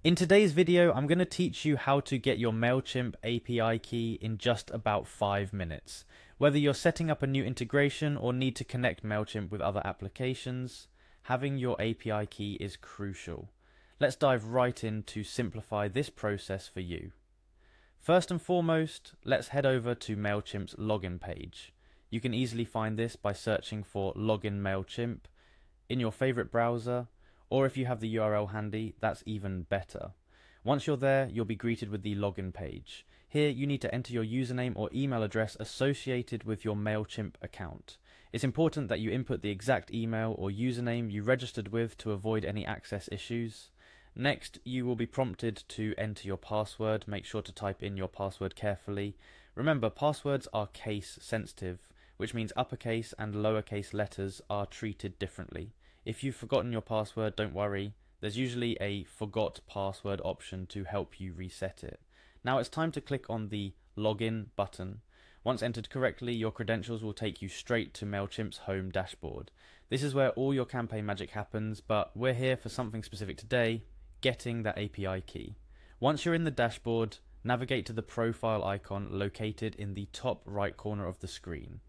In today's video, I'm going to teach you how to get your Mailchimp API key in just about 5 minutes. Whether you're setting up a new integration or need to connect Mailchimp with other applications, having your API key is crucial. Let's dive right in to simplify this process for you. First and foremost, let's head over to Mailchimp's login page. You can easily find this by searching for login Mailchimp in your favorite browser, or if you have the URL handy, that's even better. Once you're there, you'll be greeted with the login page. Here, you need to enter your username or email address associated with your Mailchimp account. It's important that you input the exact email or username you registered with to avoid any access issues. Next, you will be prompted to enter your password. Make sure to type in your password carefully. Remember, passwords are case sensitive, which means uppercase and lowercase letters are treated differently. If you've forgotten your password, don't worry. There's usually a forgot password option to help you reset it. Now it's time to click on the login button. Once entered correctly, your credentials will take you straight to Mailchimp's home dashboard. This is where all your campaign magic happens, but we're here for something specific today: getting that API key. Once you're in the dashboard, navigate to the profile icon located in the top right corner of the screen.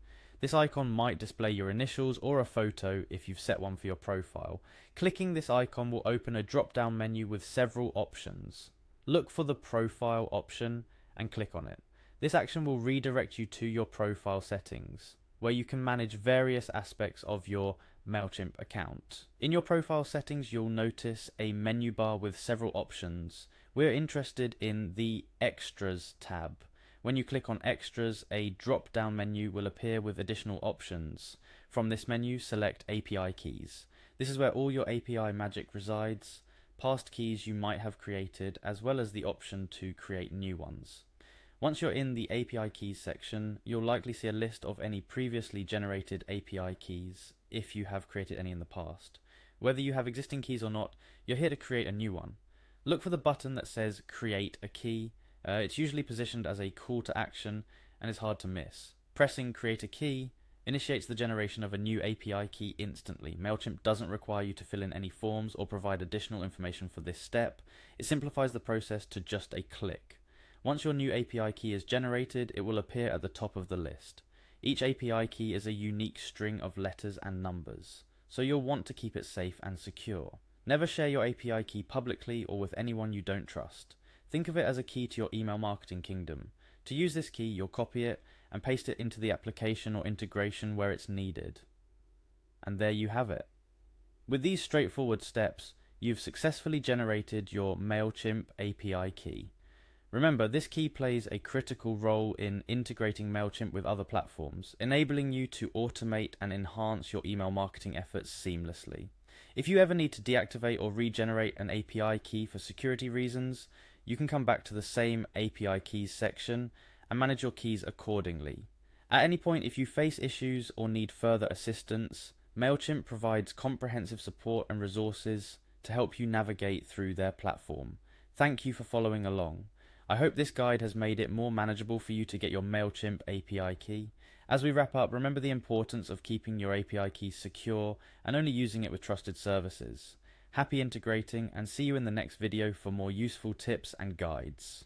This icon might display your initials or a photo if you've set one for your profile. Clicking this icon will open a drop-down menu with several options. Look for the profile option and click on it. This action will redirect you to your profile settings, where you can manage various aspects of your Mailchimp account. In your profile settings, you'll notice a menu bar with several options. We're interested in the Extras tab. When you click on Extras, a drop-down menu will appear with additional options. From this menu, select API keys. This is where all your API magic resides, past keys you might have created, as well as the option to create new ones. Once you're in the API keys section, you'll likely see a list of any previously generated API keys, if you have created any in the past. Whether you have existing keys or not, you're here to create a new one. Look for the button that says Create a Key. It's usually positioned as a call to action and is hard to miss. Pressing Create a Key initiates the generation of a new API key instantly. Mailchimp doesn't require you to fill in any forms or provide additional information for this step. It simplifies the process to just a click. Once your new API key is generated, it will appear at the top of the list. Each API key is a unique string of letters and numbers, so you'll want to keep it safe and secure. Never share your API key publicly or with anyone you don't trust. Think of it as a key to your email marketing kingdom. To use this key, you'll copy it and paste it into the application or integration where it's needed. And there you have it. With these straightforward steps, you've successfully generated your Mailchimp API key. Remember, this key plays a critical role in integrating Mailchimp with other platforms, enabling you to automate and enhance your email marketing efforts seamlessly. If you ever need to deactivate or regenerate an API key for security reasons, you can come back to the same API keys section and manage your keys accordingly. At any point, if you face issues or need further assistance, Mailchimp provides comprehensive support and resources to help you navigate through their platform. Thank you for following along. I hope this guide has made it more manageable for you to get your Mailchimp API key. As we wrap up, remember the importance of keeping your API key secure and only using it with trusted services. Happy integrating, and see you in the next video for more useful tips and guides.